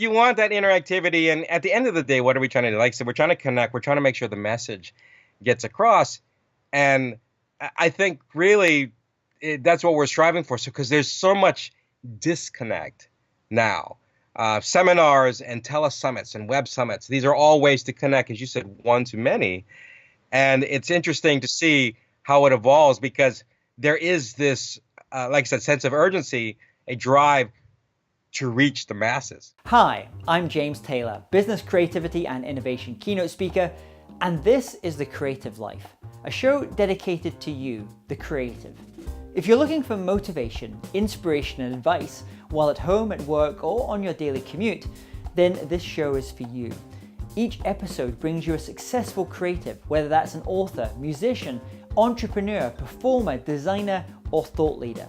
You want that interactivity, and at the end of the day, what are we trying to do? Like I said, we're trying to connect. We're trying to make sure the message gets across, and I think really that's what we're striving for. So because there's so much disconnect now, seminars and telesummits and web summits. These are all ways to connect, as you said, one to many, and it's interesting to see how it evolves because there is this, like I said, sense of urgency, a drive to reach the masses. Hi, I'm James Taylor, business creativity and innovation keynote speaker, and this is The Creative Life, a show dedicated to you, the creative. If you're looking for motivation, inspiration, and advice while at home, at work, or on your daily commute, then this show is for you. Each episode brings you a successful creative, whether that's an author, musician, entrepreneur, performer, designer, or thought leader.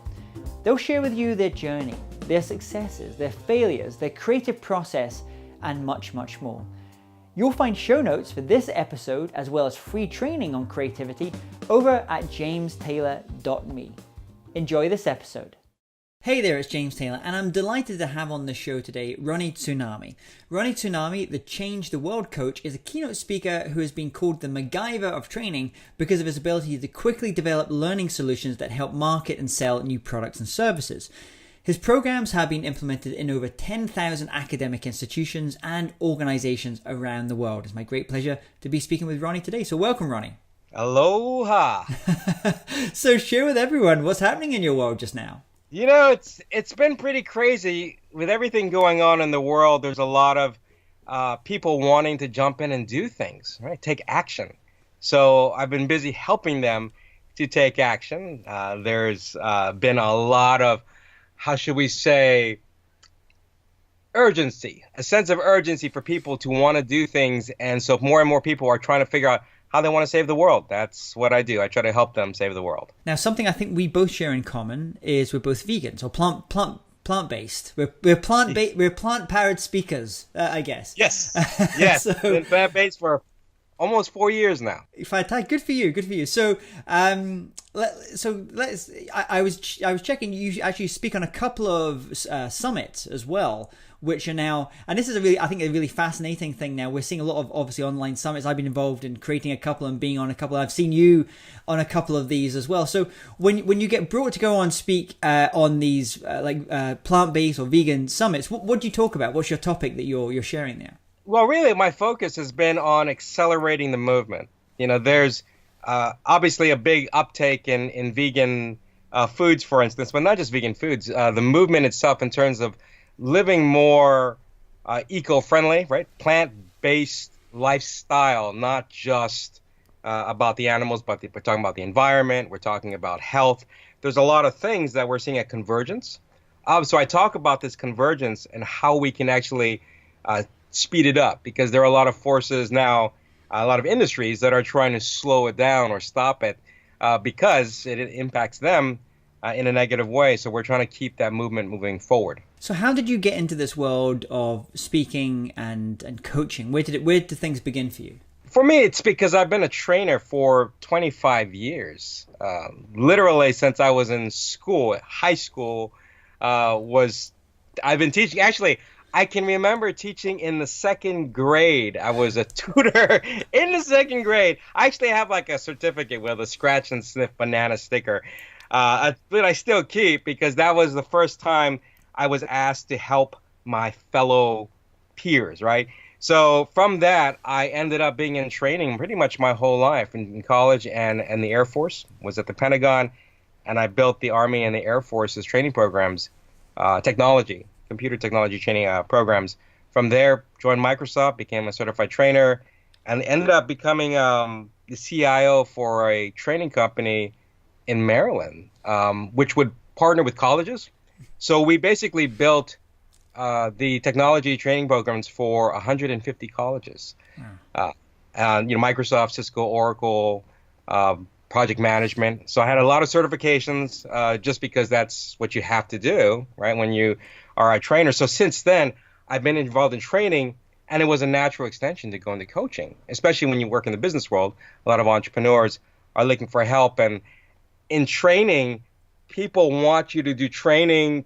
They'll share with you their journey, their successes, their failures, their creative process, and much, much more. You'll find show notes for this episode as well as free training on creativity over at jamestaylor.me. Enjoy this episode. Hey there, it's James Taylor, and I'm delighted to have on the show today Ronnie Tsunami. Ronnie Tsunami, the Change the World coach, is a keynote speaker who has been called the MacGyver of training because of his ability to quickly develop learning solutions that help market and sell new products and services. His programs have been implemented in over 10,000 academic institutions and organizations around the world. It's my great pleasure to be speaking with Ronnie today. So welcome, Ronnie. Aloha. So share with everyone what's happening in your world just now. You know, it's been pretty crazy with everything going on in the world. There's a lot of people wanting to jump in and do things, right? Take action. So I've been busy helping them to take action. There's been a lot of, how should we say, urgency, a sense of urgency for people to want to do things. And so more and more people are trying to figure out how they want to save the world. That's what I do. I try to help them save the world. Now, something I think we both share in common is we're both vegans or plant-based. We're plant-powered speakers, I guess. Yes. Yes. So, been plant-based for almost 4 years now. Fantastic. Good for you. Good for you. So, let's. I was checking. You actually speak on a couple of summits as well, which are now, and this is I think a really fascinating thing now. We're seeing a lot of obviously online summits. I've been involved in creating a couple and being on a couple. I've seen you on a couple of these as well. So when you get brought to go on speak on these plant-based or vegan summits, what do you talk about? What's your topic that you're sharing there? Well, really, my focus has been on accelerating the movement. You know, there's obviously a big uptake in vegan foods, for instance, but not just vegan foods. The movement itself in terms of living more eco-friendly, right? Plant-based lifestyle, not just about the animals, but we're talking about the environment. We're talking about health. There's a lot of things that we're seeing a convergence. So I talk about this convergence and how we can actually speed it up, because there are a lot of forces now, a lot of industries that are trying to slow it down or stop it because it impacts them in a negative way. So we're trying to keep that movement moving forward. So how did you get into this world of speaking and coaching? Where did things begin for you? For me, it's because I've been a trainer for 25 years. Literally since I was in school, high school, I've been teaching. Actually, I can remember teaching in the second grade. I was a tutor in the second grade. I actually have like a certificate with a scratch and sniff banana sticker. But I still keep, because that was the first time I was asked to help my fellow peers, right? So from that, I ended up being in training pretty much my whole life in college and the Air Force, was at the Pentagon, and I built the Army and the Air Force's training programs, computer technology training programs. From there, joined Microsoft, became a certified trainer, and ended up becoming the CIO for a training company in Maryland, which would partner with colleges. So we basically built the technology training programs for 150 colleges. And Microsoft, Cisco, Oracle, project management. So I had a lot of certifications just because that's what you have to do, right, when you are a trainer. So since then, I've been involved in training, and it was a natural extension to go into coaching, especially when you work in the business world. A lot of entrepreneurs are looking for help, and in training, people want you to do training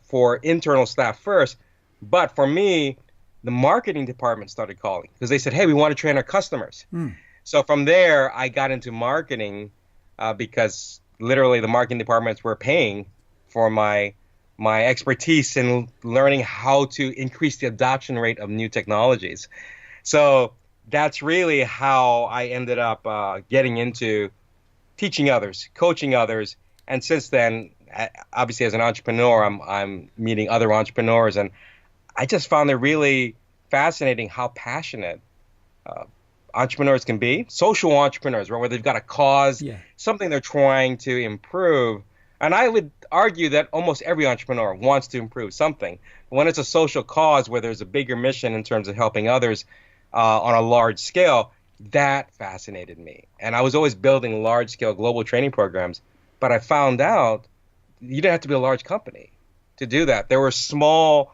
for internal staff first, But for me, the marketing department started calling because they said, hey, we want to train our customers. So from there, I got into marketing because literally the marketing departments were paying for my expertise in learning how to increase the adoption rate of new technologies. So that's really how I ended up getting into teaching others, coaching others. And since then, obviously as an entrepreneur, I'm meeting other entrepreneurs, and I just found it really fascinating how passionate entrepreneurs can be, social entrepreneurs, right, where they've got a cause, something they're trying to improve. And I would argue that almost every entrepreneur wants to improve something. But when it's a social cause where there's a bigger mission in terms of helping others on a large scale, that fascinated me. And I was always building large-scale global training programs, but I found out you didn't have to be a large company to do that. There were smaller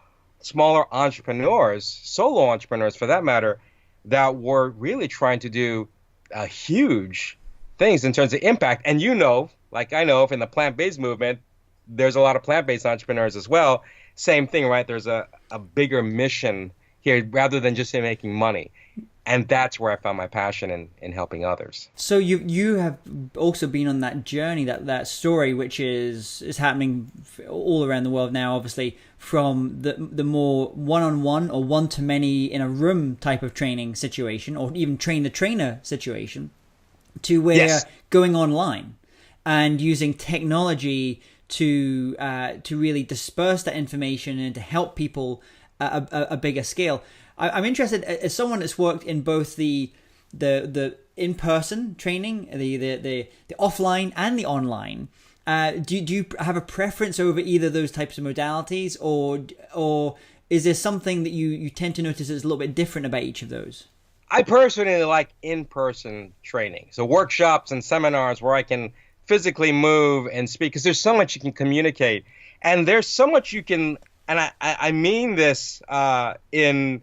entrepreneurs, solo entrepreneurs for that matter, that were really trying to do huge things in terms of impact. And like I know, in the plant-based movement, there's a lot of plant-based entrepreneurs as well. Same thing, right? There's a bigger mission here rather than just making money. And that's where I found my passion in helping others. So you have also been on that journey, that story, which is happening all around the world now, obviously, from the more one-on-one or one-to-many in a room type of training situation, or even train-the-trainer situation, to where going online and using technology to really disperse that information and to help people at a bigger scale. I'm interested, as someone that's worked in both the in-person training, the offline and the online. Do you have a preference over either of those types of modalities, or is there something that you tend to notice is a little bit different about each of those? I personally like in-person training, so workshops and seminars where I can physically move and speak, because there's so much you can communicate, and there's so much you can, and I mean this in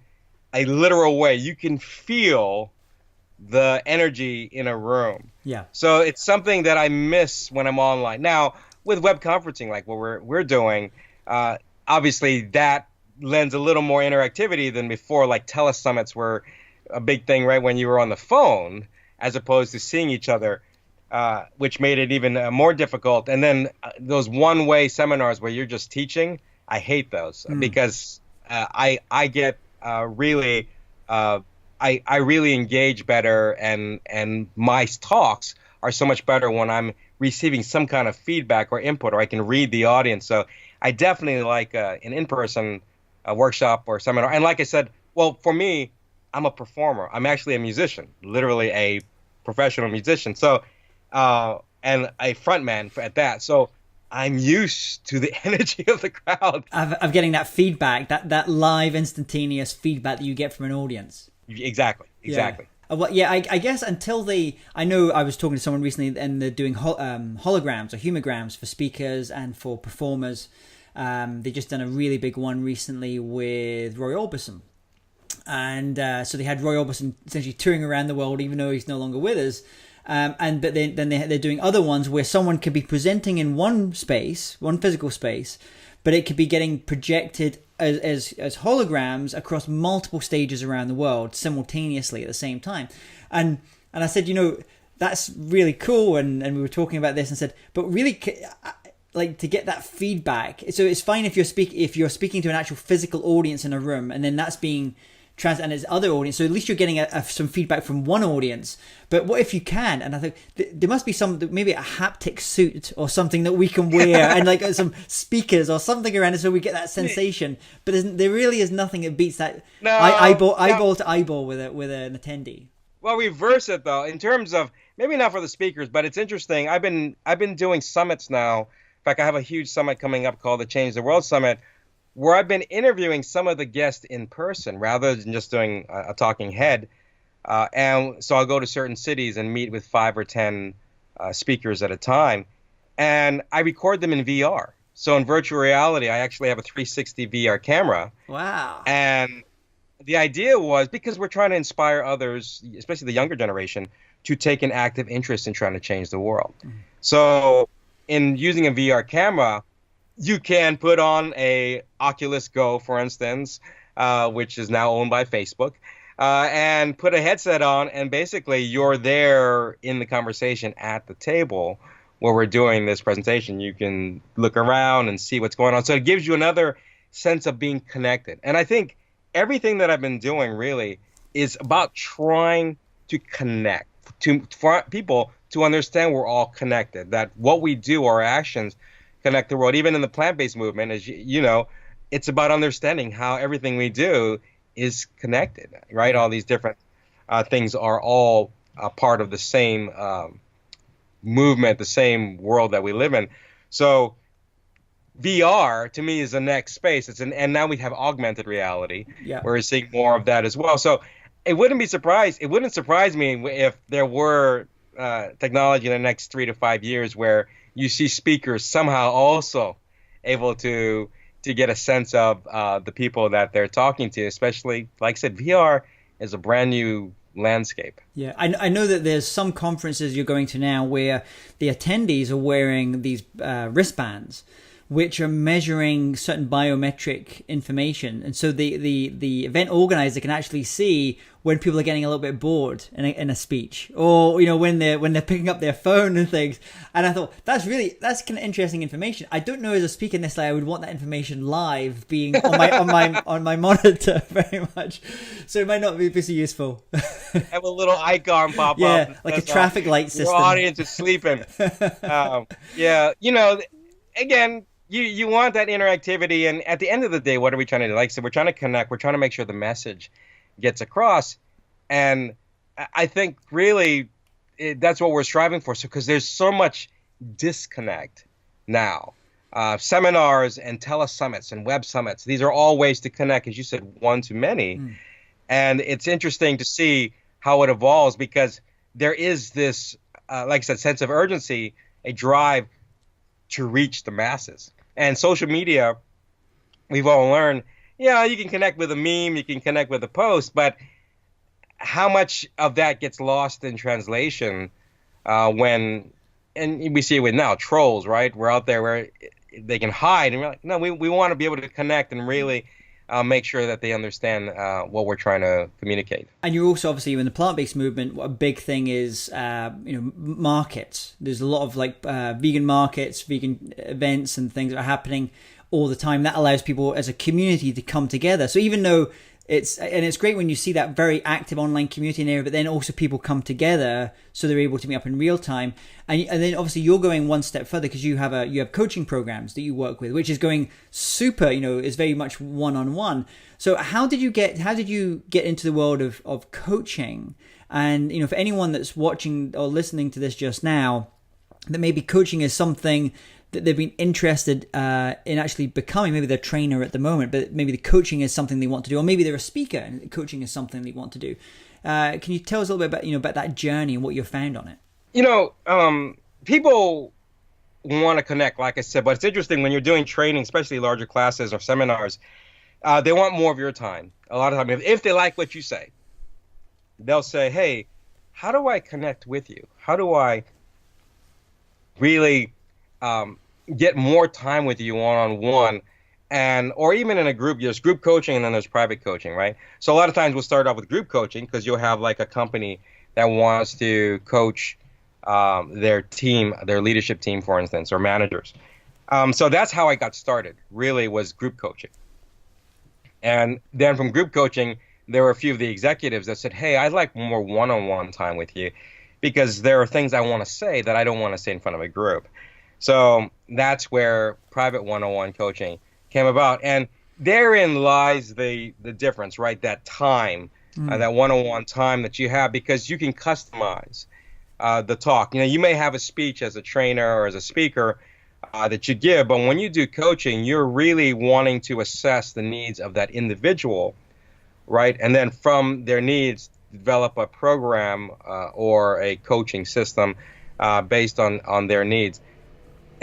a literal way. You can feel the energy in a room. Yeah. So it's something that I miss when I'm online. Now, with web conferencing, like what we're doing, obviously that lends a little more interactivity than before. Like telesummits were a big thing, right, when you were on the phone, as opposed to seeing each other, which made it even more difficult. And then those one-way seminars where you're just teaching, I hate those because I get really I really engage better, and my talks are so much better when I'm receiving some kind of feedback or input, or I can read the audience. So I definitely like an in-person workshop or seminar. And like I said, well, for me, I'm a performer. I'm actually a musician, literally a professional musician. So and a frontman at that. So I'm used to the energy of the crowd. Of getting that feedback, that live instantaneous feedback that you get from an audience. Exactly. Yeah. Well, yeah, I guess until I know I was talking to someone recently, and they're doing holograms or humograms for speakers and for performers. They just done a really big one recently with Roy Orbison. And so they had Roy Orbison essentially touring around the world, even though he's no longer with us. But then they're doing other ones where someone could be presenting in one physical space, but it could be getting projected as holograms across multiple stages around the world simultaneously at the same time. And I said, that's really cool. And we were talking about this and said, but really, like, to get that feedback. So it's fine if you're speaking to an actual physical audience in a room, and then that's being and there's other audience, so at least you're getting some feedback from one audience. But what if you can? And I think there must be maybe a haptic suit or something that we can wear, and like some speakers or something around it, so we get that sensation. But there really is nothing that beats that eyeball to eyeball with an attendee. Well, reverse it though, in terms of maybe not for the speakers, but it's interesting. I've been doing summits now. In fact, I have a huge summit coming up called the Change the World Summit, where I've been interviewing some of the guests in person rather than just doing a talking head. And so I'll go to certain cities and meet with 5 or 10 speakers at a time. And I record them in VR. So in virtual reality, I actually have a 360 VR camera. Wow. And the idea was, because we're trying to inspire others, especially the younger generation, to take an active interest in trying to change the world. So in using a VR camera, you can put on a Oculus Go, for instance, which is now owned by Facebook, and put a headset on, and basically you're there in the conversation at the table where we're doing this presentation. You can look around and see what's going on. So it gives you another sense of being connected. And I think everything that I've been doing really is about trying to connect, for people to understand we're all connected, that what we do, our actions, connect the world. Even in the plant-based movement, as you know, it's about understanding how everything we do is connected, right? All these different things are all part of the same movement, the same world that we live in. So VR to me is the next space. And now we have augmented reality. Yeah. We're seeing more of that as well. So it wouldn't surprise me if there were technology in the next 3 to 5 years where you see speakers somehow also able to get a sense of the people that they're talking to, especially, like I said, VR is a brand new landscape. Yeah, I know that there's some conferences you're going to now where the attendees are wearing these wristbands, which are measuring certain biometric information. And so the event organizer can actually see when people are getting a little bit bored in a speech, or, you know, when they're picking up their phone and things. And I thought that's kind of interesting information. I don't know, as a speaker in this, I would want that information live being on my monitor very much. So it might not be so useful. Have a little icon pop up. Yeah, like a traffic light system. Your audience is sleeping. Yeah, you know, again, you want that interactivity, and at the end of the day, what are we trying to do? Like I said, we're trying to connect. We're trying to make sure the message gets across, and I think really that's what we're striving for. So, because there's so much disconnect now, seminars and telesummits and web summits, these are all ways to connect, as you said, one to many, and it's interesting to see how it evolves, because there is this, like I said, sense of urgency, a drive to reach the masses. And social media, we've all learned, yeah, you can connect with a meme, you can connect with a post, but how much of that gets lost in translation and we see it with now trolls, right? We're out there where they can hide, and we're like, no, we want to be able to connect and really make sure that they understand what we're trying to communicate. And you're also, obviously, in the plant-based movement, a big thing is markets. There's a lot of vegan markets, vegan events and things that are happening all the time. That allows people as a community to come together. So even though it's great when you see that very active online community in there, but then also people come together so they're able to meet up in real time. And then obviously you're going one step further, because you have coaching programs that you work with, which is going super, is very much one-on-one. So how did you get into the world of coaching? And, for anyone that's watching or listening to this just now, that maybe coaching is something that they've been interested in actually becoming. Maybe they're a trainer at the moment, but maybe the coaching is something they want to do, or maybe they're a speaker and coaching is something they want to do. Can you tell us a little bit about about that journey and what you've found on it? People want to connect, like I said, but it's interesting when you're doing training, especially larger classes or seminars, they want more of your time. A lot of time, if they like what you say, they'll say, hey, how do I connect with you? How do I really get more time with you one-on-one, or even in a group? There's group coaching and then there's private coaching, right? So a lot of times we'll start off with group coaching, because you'll have like a company that wants to coach their team, their leadership team, for instance, or managers. So that's how I got started, really, was group coaching. And then from group coaching, there were a few of the executives that said, hey, I'd like more one-on-one time with you, because there are things I want to say that I don't want to say in front of a group. So that's where private one-on-one coaching came about. And therein lies the difference, right? That time, that one-on-one time that you have, because you can customize the talk. You may have a speech as a trainer or as a speaker that you give, but when you do coaching, you're really wanting to assess the needs of that individual, right? And then from their needs, develop a program or a coaching system based on their needs.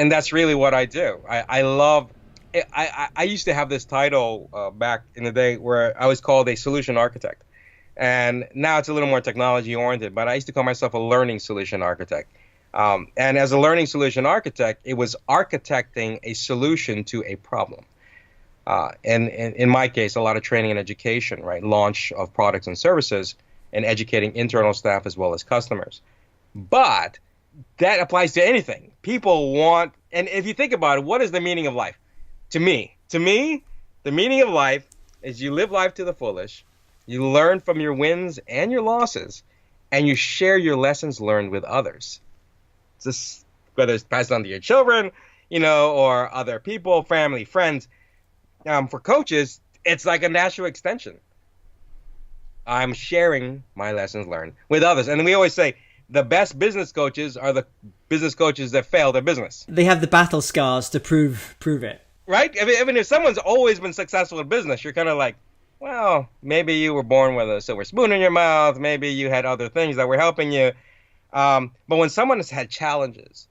And that's really what I do. I love it. I used to have this title back in the day where I was called a solution architect. And now it's a little more technology oriented, but I used to call myself a learning solution architect. And as a learning solution architect, it was architecting a solution to a problem. And in my case, a lot of training and education, right? Launch of products and services and educating internal staff as well as customers. But that applies to anything. People want, and if you think about it, what is the meaning of life? To me, the meaning of life is you live life to the fullest, you learn from your wins and your losses, and you share your lessons learned with others. Just whether it's passed on to your children, or other people, family, friends. For coaches, it's like a natural extension. I'm sharing my lessons learned with others. And we always say the best business coaches are the business coaches that fail their business. They have the battle scars to prove it. Right? I mean, if someone's always been successful in business, you're kind of like, well, maybe you were born with a silver spoon in your mouth. Maybe you had other things that were helping you. But when someone has had challenges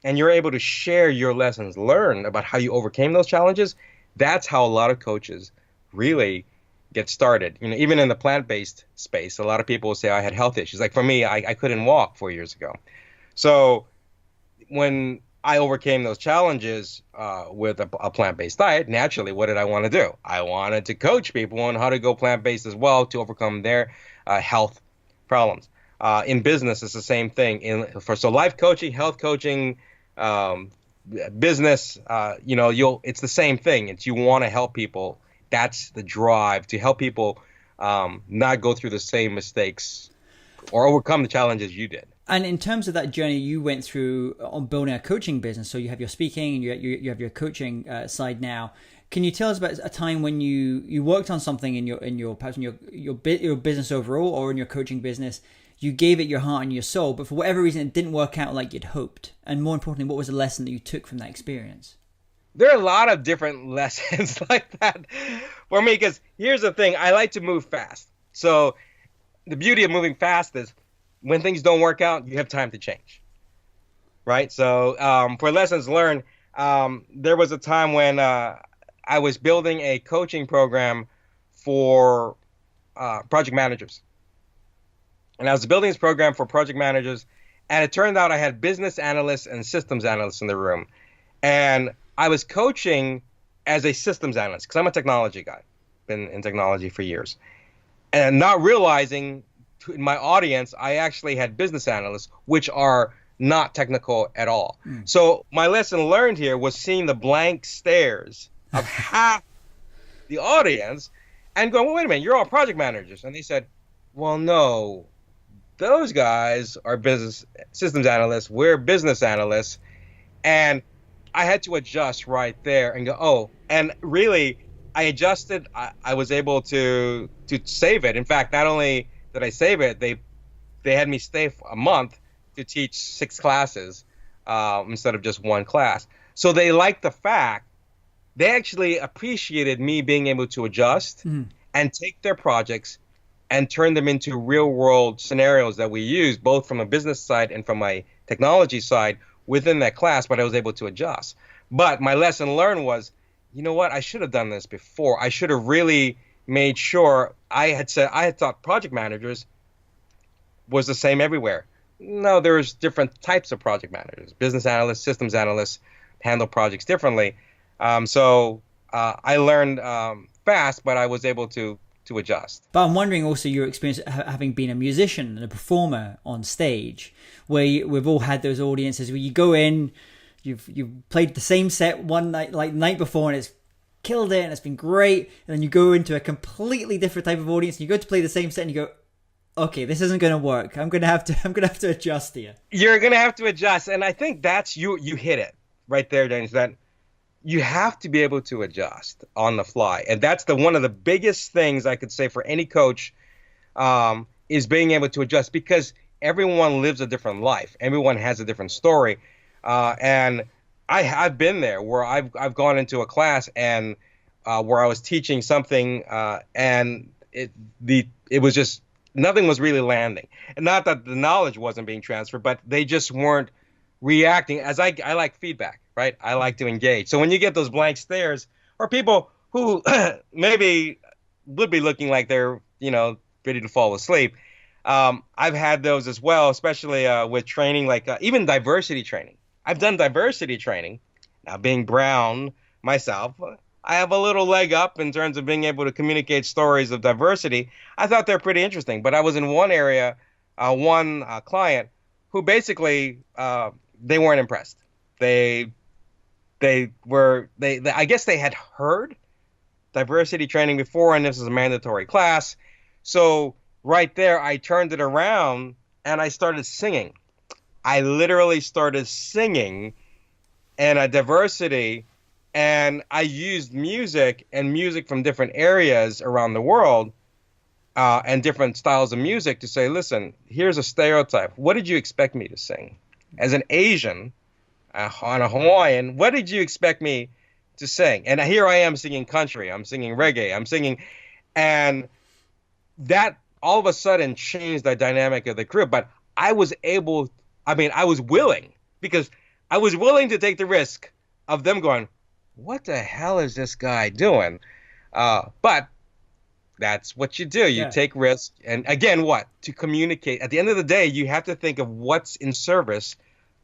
and you're able to share your lessons learned about how you overcame those challenges, that's how a lot of coaches really get started. Even in the plant-based space, a lot of people will say, I had health issues. Like for me, I couldn't walk 4 years ago. So when I overcame those challenges with a plant-based diet, naturally, what did I want to do? I wanted to coach people on how to go plant-based as well to overcome their health problems. In business, it's the same thing. So life coaching, health coaching, business, it's the same thing. It's you want to help people. That's the drive, to help people not go through the same mistakes or overcome the challenges you did. And in terms of that journey you went through on building a coaching business, so you have your speaking and you have your coaching side now. Can you tell us about a time when you worked on something in your business overall or in your coaching business? You gave it your heart and your soul, but for whatever reason, it didn't work out like you'd hoped. And more importantly, what was the lesson that you took from that experience? There are a lot of different lessons like that for me, because here's the thing. I like to move fast. So the beauty of moving fast is when things don't work out, you have time to change, right? So for lessons learned, there was a time when I was building a coaching program for project managers. And I was building this program for project managers, and it turned out I had business analysts and systems analysts in the room. And I was coaching as a systems analyst because I'm a technology guy, been in technology for years. And not realizing in my audience, I actually had business analysts, which are not technical at all. So my lesson learned here was seeing the blank stares of half the audience and going, well, wait a minute, you're all project managers. And they said, well, no. Those guys are business systems analysts. We're business analysts. And I had to adjust right there and go, oh, and really I adjusted. I was able to save it. In fact, not only did I save it, they had me stay for a month to teach 6 classes instead of just 1 class. So they liked the fact, they actually appreciated me being able to adjust and take their projects and turn them into real world scenarios that we use, both from a business side and from my technology side within that class, but I was able to adjust. But my lesson learned was, you know what, I should have done this before. I should have really made sure I had thought project managers was the same everywhere. No, there's different types of project managers. Business analysts, systems analysts handle projects differently. So I learned fast, but I was able to adjust. But I'm wondering also your experience having been a musician and a performer on stage, where we've all had those audiences where you go in, you've played the same set one night, like the night before, and it's killed it and it's been great, and then you go into a completely different type of audience and you go to play the same set and you go, okay, this isn't going to work. I'm going to have to adjust here. You're going to have to adjust, and I think that's you hit it right there, Dennis. That you have to be able to adjust on the fly. And that's one of the biggest things I could say for any coach is being able to adjust, because everyone lives a different life. Everyone has a different story. And I've been there where I've gone into a class and where I was teaching something and it was just, nothing was really landing. And not that the knowledge wasn't being transferred, but they just weren't reacting. As I like feedback. Right? I like to engage. So when you get those blank stares, or people who maybe would be looking like they're, ready to fall asleep, I've had those as well, especially with training, like even diversity training. I've done diversity training. Now, being brown myself, I have a little leg up in terms of being able to communicate stories of diversity. I thought they're pretty interesting, but I was in one area, one client who basically they weren't impressed. They I guess they had heard diversity training before, and this is a mandatory class. So right there, I turned it around and I started singing. I literally started singing in a diversity, and I used music and music from different areas around the world and different styles of music to say, listen, here's a stereotype. What did you expect me to sing? As an Asian, on a Hawaiian, what did you expect me to sing? And here I am singing country. I'm singing reggae. I'm singing, and that all of a sudden changed the dynamic of the group. But I was willing, because I was willing to take the risk of them going, what the hell is this guy doing? But that's what you do. You take risks. And again, to communicate. At the end of the day, you have to think of what's in service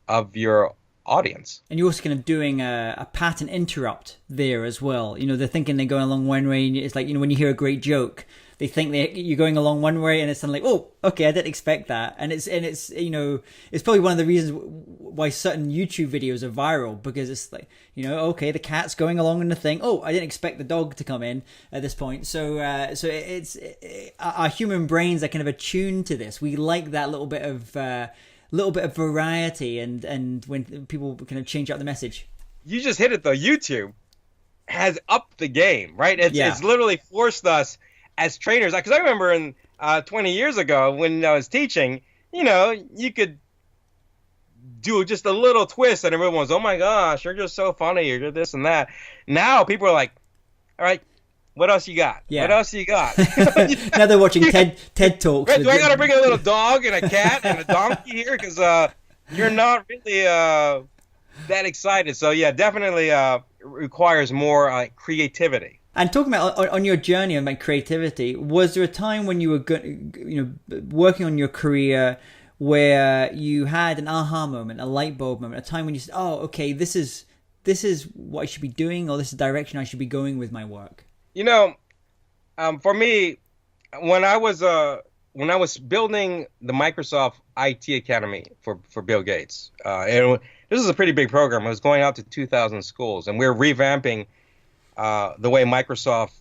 of your audience. And you're also kind of doing a pattern interrupt there as well. They're thinking they're going along one way, and it's like, when you hear a great joke, they think you're going along one way, and it's suddenly, oh, okay, I didn't expect that. And it's it's probably one of the reasons why certain YouTube videos are viral, because it's like, okay, the cat's going along in the thing. Oh, I didn't expect the dog to come in at this point. So our human brains are kind of attuned to this. We like that little bit of variety, and when people kind of change up the message. You just hit it though. YouTube has upped the game, right? It's literally forced us as trainers, because I remember in 20 years ago when I was teaching, you could do just a little twist and everyone was, oh my gosh, you're just so funny, you're this and that. Now people are like, all right, what else you got? What else you got? Now they're watching TED Talks. Right, do I got to bring a little dog and a cat and a donkey here? Because you're not really that excited. So yeah, definitely requires more creativity. And talking about on your journey of creativity, was there a time when you were working on your career where you had an aha moment, a light bulb moment, a time when you said, oh, okay, this is what I should be doing, or this is the direction I should be going with my work? For me, when I was building the Microsoft IT Academy for Bill Gates, and this is a pretty big program. It was going out to 2,000 schools, and we were revamping the way Microsoft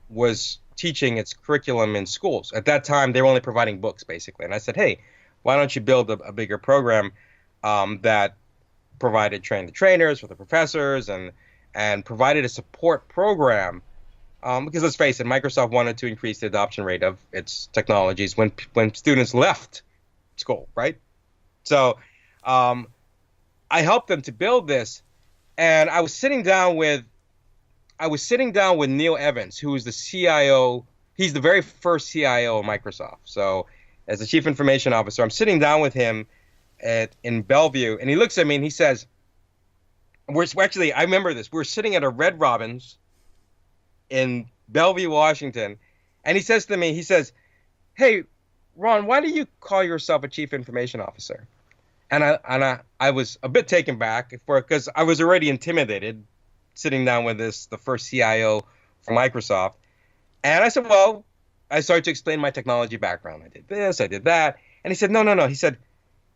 was teaching its curriculum in schools. At that time, they were only providing books, basically. And I said, hey, why don't you build a bigger program that provided trainers for the professors and provided a support program? Because let's face it, Microsoft wanted to increase the adoption rate of its technologies when students left school, right? So I helped them to build this, and I was sitting down with Neil Evans, who is the CIO. He's the very first CIO of Microsoft. So as the Chief Information Officer, I'm sitting down with him in Bellevue, and he looks at me and he says, I remember this. We're sitting at a Red Robin's in Bellevue, Washington, and he says to me, he says, hey, Ron, why do you call yourself a Chief Information Officer? And I was a bit taken back because I was already intimidated sitting down with the first CIO for Microsoft. And I said, well, I started to explain my technology background. I did this, I did that. And he said, no. He said,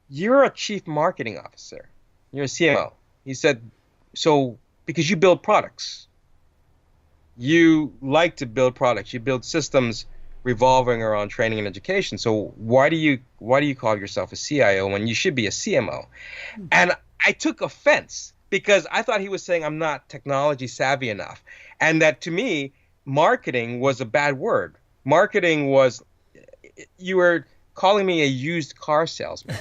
you're a chief marketing officer. You're a CMO. He said, so because you build products. You like to build products. You build systems revolving around training and education. So why do you call yourself a CIO when you should be a CMO? And I took offense, because I thought he was saying I'm not technology savvy enough. And that to me, marketing was a bad word. Marketing was, you were calling me a used car salesman.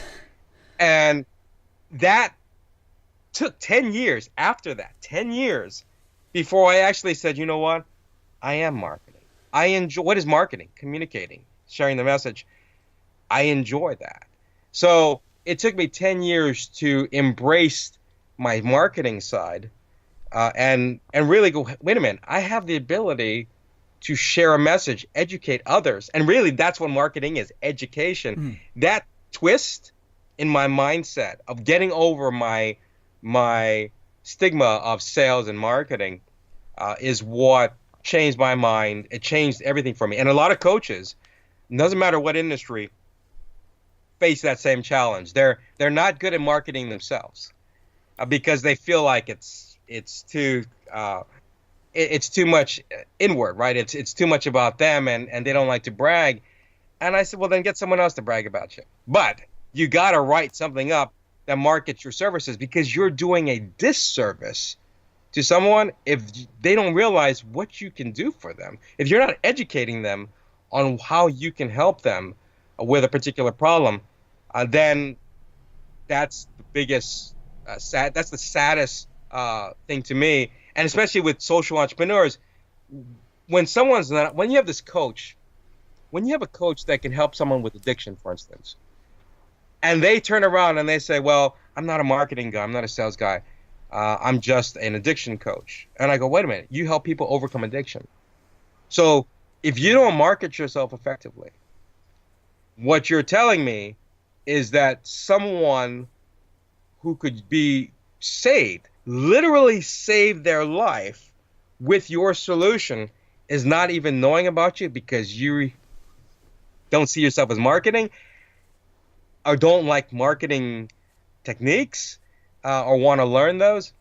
And that took 10 years after that, 10 years before I actually said, you know what? I am marketing. I enjoy, what is marketing? Communicating, sharing the message. I enjoy that. So it took me 10 years to embrace my marketing side and really go, wait a minute, I have the ability to share a message, educate others. And really, that's what marketing is, education. That twist in my mindset of getting over my stigma of sales and marketing is what changed my mind. It changed everything for me. And a lot of coaches, it doesn't matter what industry, face that same challenge. They're not good at marketing themselves because they feel like it's too much inward, right? It's too much about them, and they don't like to brag. And I said, well, then get someone else to brag about you. But you got to write something up that markets your services, because you're doing a disservice to someone if they don't realize what you can do for them. If you're not educating them on how you can help them with a particular problem, then that's the biggest, that's the saddest thing to me. And especially with social entrepreneurs, when you have this coach, when you have a coach that can help someone with addiction, for instance, and they turn around and they say, well, I'm not a marketing guy, I'm not a sales guy, I'm just an addiction coach. And I go, wait a minute, you help people overcome addiction. So if you don't market yourself effectively, what you're telling me is that someone who could be saved, literally save their life with your solution, is not even knowing about you because you don't see yourself as marketing, or don't like marketing techniques, or want to learn those,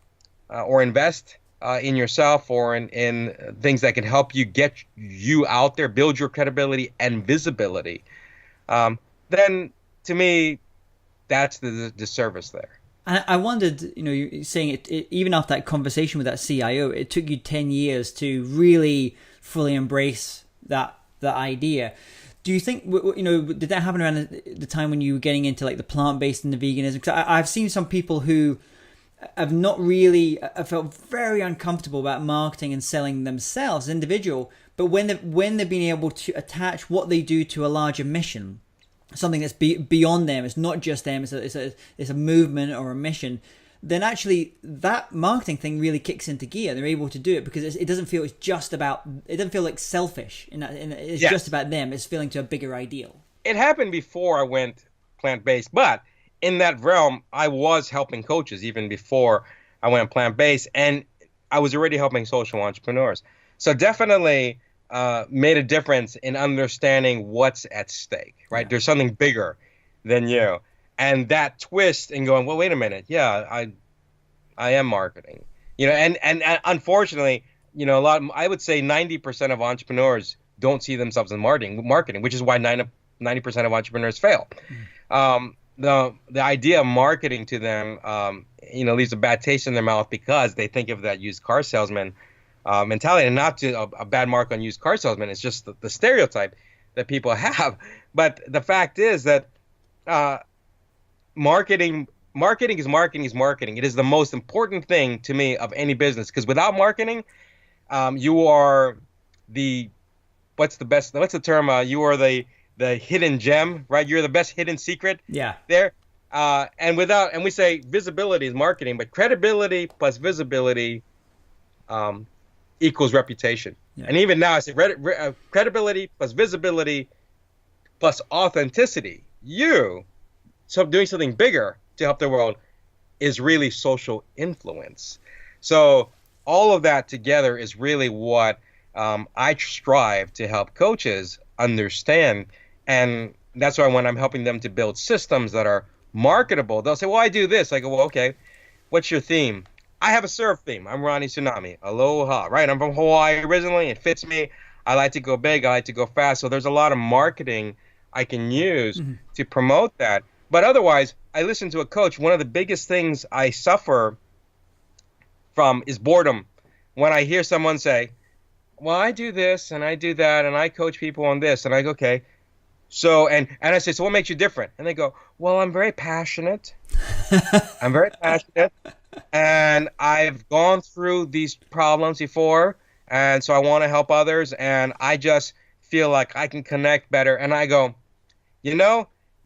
or invest in yourself, or in things that can help you get you out there, build your credibility and visibility, then to me, that's the disservice there. And I wondered, you're saying it, even after that conversation with that CIO, it took you 10 years to really fully embrace that idea. Do you think, did that happen around the time when you were getting into like the plant-based and the veganism? Because I've seen some people who have not really, felt very uncomfortable about marketing and selling themselves as individual, but when they've been able to attach what they do to a larger mission, something that's beyond them, it's not just them, it's a movement or a mission, then actually that marketing thing really kicks into gear. They're able to do it because it doesn't feel it doesn't feel like selfish it's Yes. just about them. It's feeling to a bigger ideal. It happened before I went plant-based, but in that realm, I was helping coaches even before I went plant-based, and I was already helping social entrepreneurs. So definitely made a difference in understanding what's at stake, right? Yeah. There's something bigger than you. And that twist and going, well, wait a minute. Yeah, I am marketing, and unfortunately, I would say 90% of entrepreneurs don't see themselves in marketing, which is why 90% of entrepreneurs fail. The idea of marketing to them, leaves a bad taste in their mouth because they think of that used car salesman mentality, and not to a bad mark on used car salesman. It's just the stereotype that people have. But the fact is that marketing is marketing. It is the most important thing to me of any business, because without marketing, you are what's the term? You are the hidden gem, right? You're the best hidden secret. Yeah. There. And we say visibility is marketing, but credibility plus visibility equals reputation. Yeah. And even now I say credibility plus visibility plus authenticity. Doing something bigger to help the world is really social influence. So all of that together is really what I strive to help coaches understand. And that's why when I'm helping them to build systems that are marketable, they'll say, well, I do this. I go, well, okay, what's your theme? I have a surf theme. I'm Ronnie Tsunami. Aloha, right? I'm from Hawaii originally. It fits me. I like to go big. I like to go fast. So there's a lot of marketing I can use to promote that. But otherwise, I listen to a coach. One of the biggest things I suffer from is boredom. When I hear someone say, well, I do this and I do that and I coach people on this. And I go, okay. So, and I say, so what makes you different? And they go, well, I'm very passionate. I'm very passionate. And I've gone through these problems before. And so I want to help others. And I just feel like I can connect better. And I go,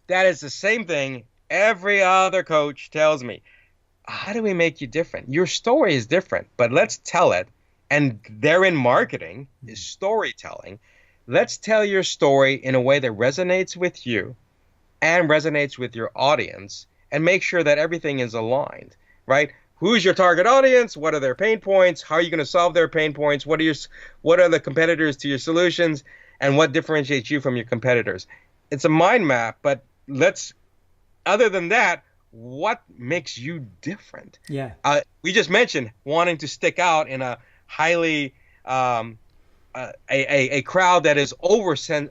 that is the same thing every other coach tells me. How do we make you different? Your story is different, but let's tell it And therein marketing is storytelling. Let's tell your story in a way that resonates with you and resonates with your audience, and make sure that everything is aligned, right? Who's your target audience? What are their pain points? How are you going to solve their pain points? What are the competitors to your solutions? And what differentiates you from your competitors? It's a mind map, but other than that, what makes you different? Yeah. We just mentioned wanting to stick out in a highly a crowd that is what's that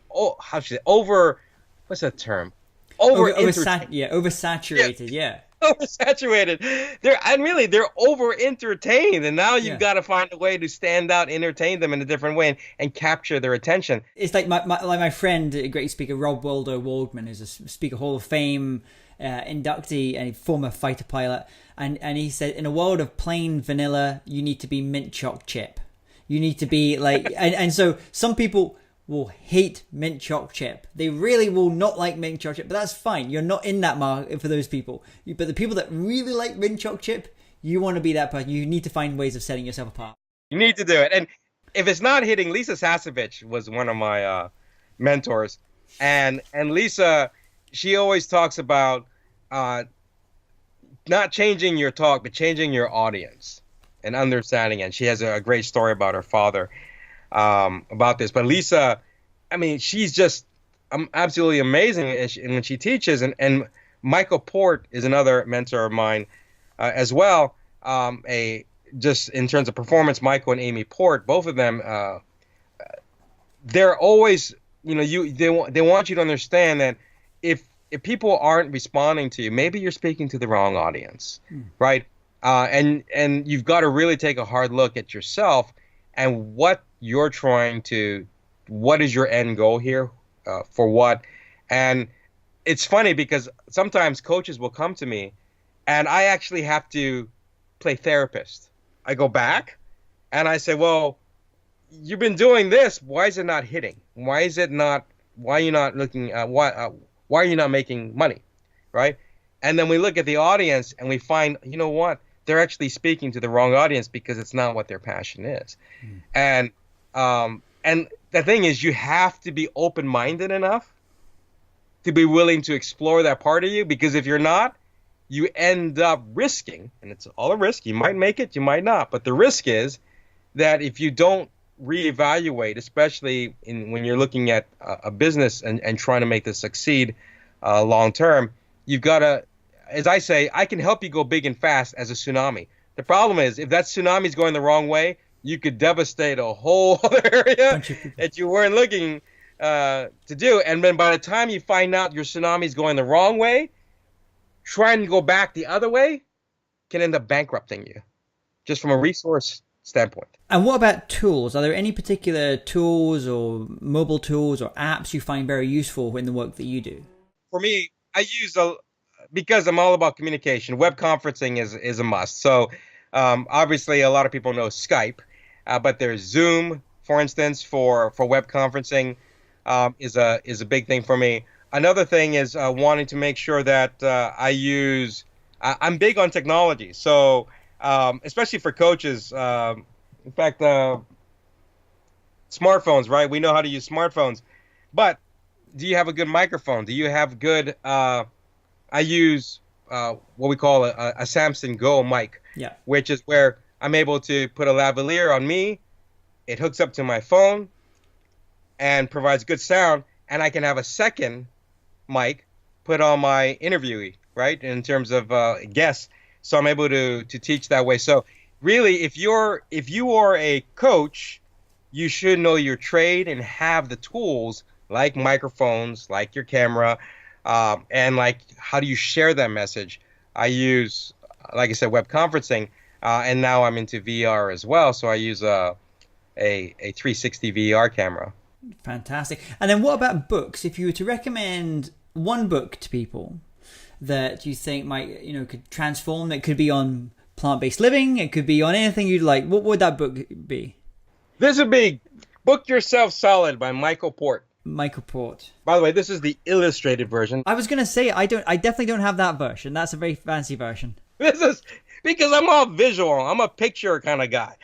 term? Oversaturated. Yeah. Oversaturated. They're over entertained, and now you've got to find a way to stand out, entertain them in a different way, and capture their attention. It's like my friend, a great speaker, Rob Waldo Waldman, who's a Speaker Hall of Fame inductee and a former fighter pilot, and he said, in a world of plain vanilla, you need to be mint choc chip. You need to be like, and so some people will hate mint choc chip. They really will not like mint choc chip, but that's fine. You're not in that market for those people. But the people that really like mint choc chip, you want to be that person. You need to find ways of setting yourself apart. You need to do it. And if it's not hitting, Lisa Sasevich was one of my mentors. And Lisa, she always talks about not changing your talk, but changing your audience and understanding it. And she has a great story about her father about this. But Lisa, I mean, she's just absolutely amazing when she teaches. And Michael Port is another mentor of mine as well. Just in terms of performance, Michael and Amy Port, both of them, they're always, they want you to understand that if people aren't responding to you, maybe you're speaking to the wrong audience, right? And you've got to really take a hard look at yourself and what you're what is your end goal here, for what? And it's funny because sometimes coaches will come to me and I actually have to play therapist. I go back and I say, well, you've been doing this. Why is it not hitting? Why are you not looking at why are you not making money? Right? And then we look at the audience and we find, you know what? They're actually speaking to the wrong audience because it's not what their passion is. And the thing is, you have to be open-minded enough to be willing to explore that part of you, because if you're not, you end up risking, and it's all a risk. You might make it, you might not. But the risk is that if you don't reevaluate, especially when you're looking at a business and trying to make this succeed long term, you've got to, as I say, I can help you go big and fast as a tsunami. The problem is, if that tsunami is going the wrong way, you could devastate a whole other area that you weren't looking to do. And then by the time you find out your tsunami is going the wrong way, trying to go back the other way can end up bankrupting you, just from a resource standpoint. And what about tools? Are there any particular tools or mobile tools or apps you find very useful in the work that you do? For me, I use because I'm all about communication, web conferencing is a must. So obviously a lot of people know Skype, but there's Zoom, for instance, for web conferencing is a big thing for me. Another thing is wanting to make sure that I'm big on technology. So especially for coaches, in fact, smartphones, right? We know how to use smartphones, but do you have a good microphone? Do you have good, I use what we call a Samson Go mic, which is where I'm able to put a lavalier on me. It hooks up to my phone and provides good sound. And I can have a second mic put on my interviewee, right? In terms of guests. So I'm able to teach that way. So really, if you are a coach, you should know your trade and have the tools like microphones, like your camera, and like how do you share that message. I use, like I said, web conferencing, and now I'm into VR as well. So I use a 360 VR camera. Fantastic. And then what about books? If you were to recommend one book to people that you think might, could transform, it could be on plant-based living, it could be on anything you'd like, what would that book be? This would be Book Yourself Solid by Michael Port. Michael Port. By the way, this is the illustrated version. I was going to say, I definitely don't have that version. That's a very fancy version. This is because I'm all visual. I'm a picture kind of guy.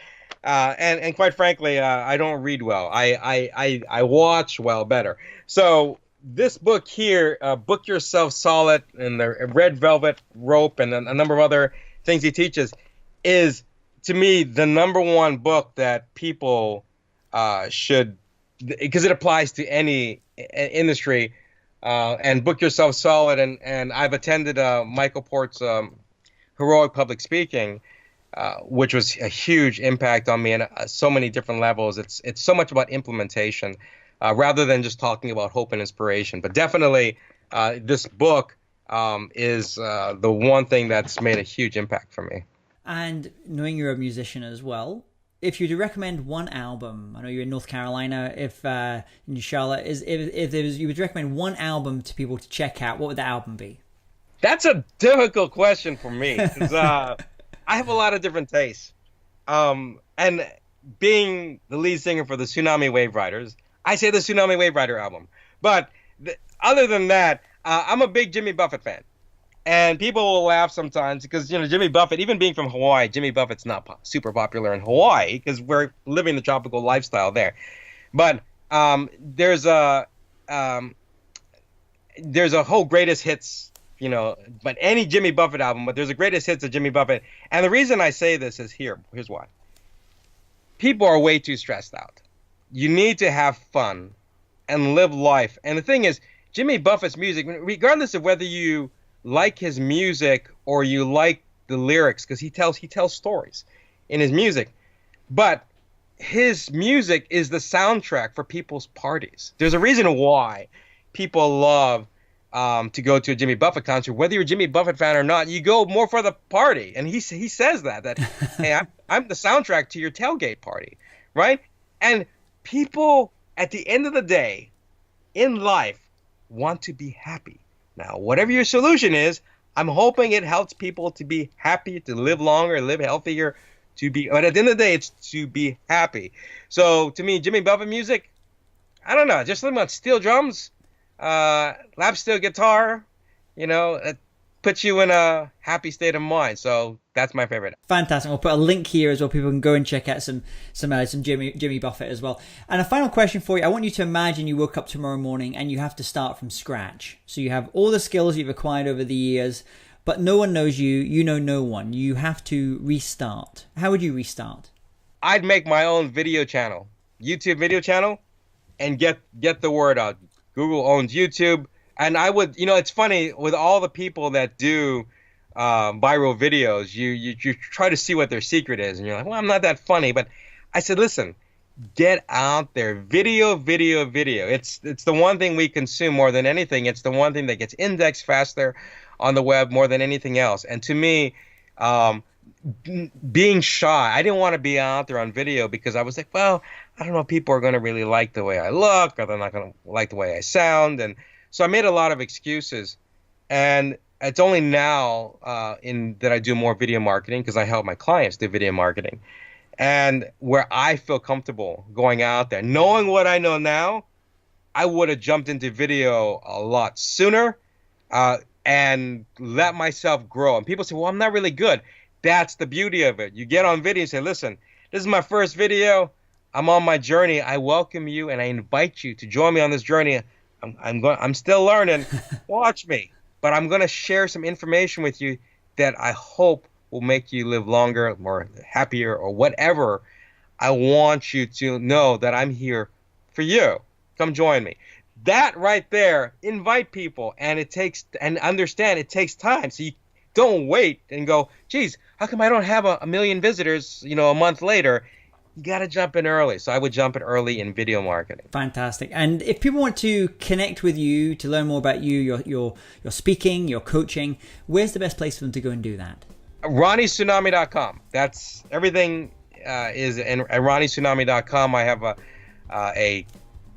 And quite frankly, I don't read well. I watch well better. So this book here, Book Yourself Solid, and the Red Velvet Rope, and a number of other things he teaches, is to me the number one book that people should, because it applies to any industry. And Book Yourself Solid, and I've attended Michael Port's Heroic Public Speaking, which was a huge impact on me on so many different levels. It's so much about implementation rather than just talking about hope and inspiration. But definitely, this book is the one thing that's made a huge impact for me. And knowing you're a musician as well, if you were to recommend one album, I know you're in North Carolina, if in Charlotte, if there was, you would recommend one album to people to check out, what would that album be? That's a difficult question for me, because I have a lot of different tastes. And being the lead singer for the Tsunami Wave Riders, I say the Tsunami Wave Rider album. But other than that, I'm a big Jimmy Buffett fan. And people will laugh sometimes because, Jimmy Buffett, even being from Hawaii, Jimmy Buffett's not super popular in Hawaii because we're living the tropical lifestyle there. But there's a whole greatest hits, but any Jimmy Buffett album, but there's a greatest hits of Jimmy Buffett. And the reason I say this is here's why. People are way too stressed out. You need to have fun and live life. And the thing is, Jimmy Buffett's music, regardless of whether you like his music or you like the lyrics, because he tells stories in his music, but his music is the soundtrack for people's parties. There's a reason why people love to go to a Jimmy Buffett concert, whether you're a Jimmy Buffett fan or not. You go more for the party, and he says that hey, I'm the soundtrack to your tailgate party, right? And people at the end of the day in life want to be happy. Now, whatever your solution is, I'm hoping it helps people to be happy, to live longer, live healthier, but at the end of the day, it's to be happy. So to me, Jimmy Buffett music, I don't know, just something about steel drums, lap steel guitar, it puts you in a happy state of mind. So that's my favorite. Fantastic. We'll put a link here as well. People can go and check out some Jimmy Buffett as well. And a final question for you. I want you to imagine you woke up tomorrow morning and you have to start from scratch. So you have all the skills you've acquired over the years, but no one knows you. You know no one. You have to restart. How would you restart? I'd make my own video channel, YouTube video channel, and get the word out. Google owns YouTube. And I would, it's funny with all the people that do viral videos, you try to see what their secret is, and you're like, well, I'm not that funny. But I said, listen, get out there, video. It's the one thing we consume more than anything. It's the one thing that gets indexed faster on the web more than anything else. And to me, being shy, I didn't want to be out there on video because I was like, well, I don't know if people are going to really like the way I look, or they're not going to like the way I sound. And so I made a lot of excuses. And it's only now that I do more video marketing, because I help my clients do video marketing, and where I feel comfortable going out there. Knowing what I know now, I would have jumped into video a lot sooner and let myself grow. And people say, well, I'm not really good. That's the beauty of it. You get on video and say, listen, this is my first video. I'm on my journey. I welcome you and I invite you to join me on this journey. I'm still learning. Watch me. But I'm going to share some information with you that I hope will make you live longer, more happier, or whatever. I want you to know that I'm here for you. Come join me. That right there, invite people, and understand it takes time. So you don't wait and go, geez, how come I don't have a million visitors, a month later? You got to jump in early. So I would jump in early in video marketing. Fantastic. And if people want to connect with you, to learn more about you, your speaking, your coaching, where's the best place for them to go and do that? RonnieTsunami.com. That's everything is at RonnieTsunami.com. I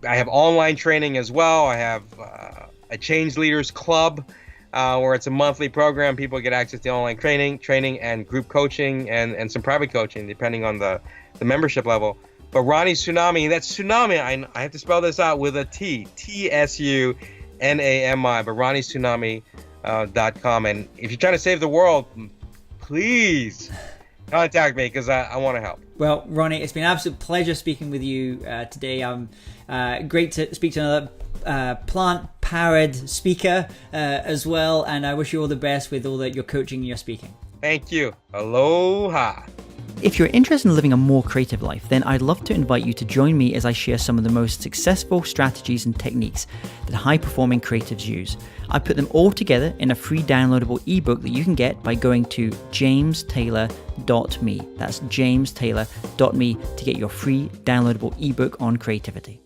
have online training as well. I have a Change Leaders Club where it's a monthly program. People get access to online training and group coaching and some private coaching depending on the membership level. But Ronnie Tsunami, that's Tsunami. I have to spell this out with a T. TSUNAMI. But RonnieTsunami.com. And if you're trying to save the world, please contact me because I want to help. Well, Ronnie, it's been an absolute pleasure speaking with you today. Great to speak to another plant-powered speaker as well, and I wish you all the best with all your coaching and your speaking. Thank you. Aloha. If you're interested in living a more creative life, then I'd love to invite you to join me as I share some of the most successful strategies and techniques that high-performing creatives use. I put them all together in a free downloadable ebook that you can get by going to jamestaylor.me. That's jamestaylor.me to get your free downloadable ebook on creativity.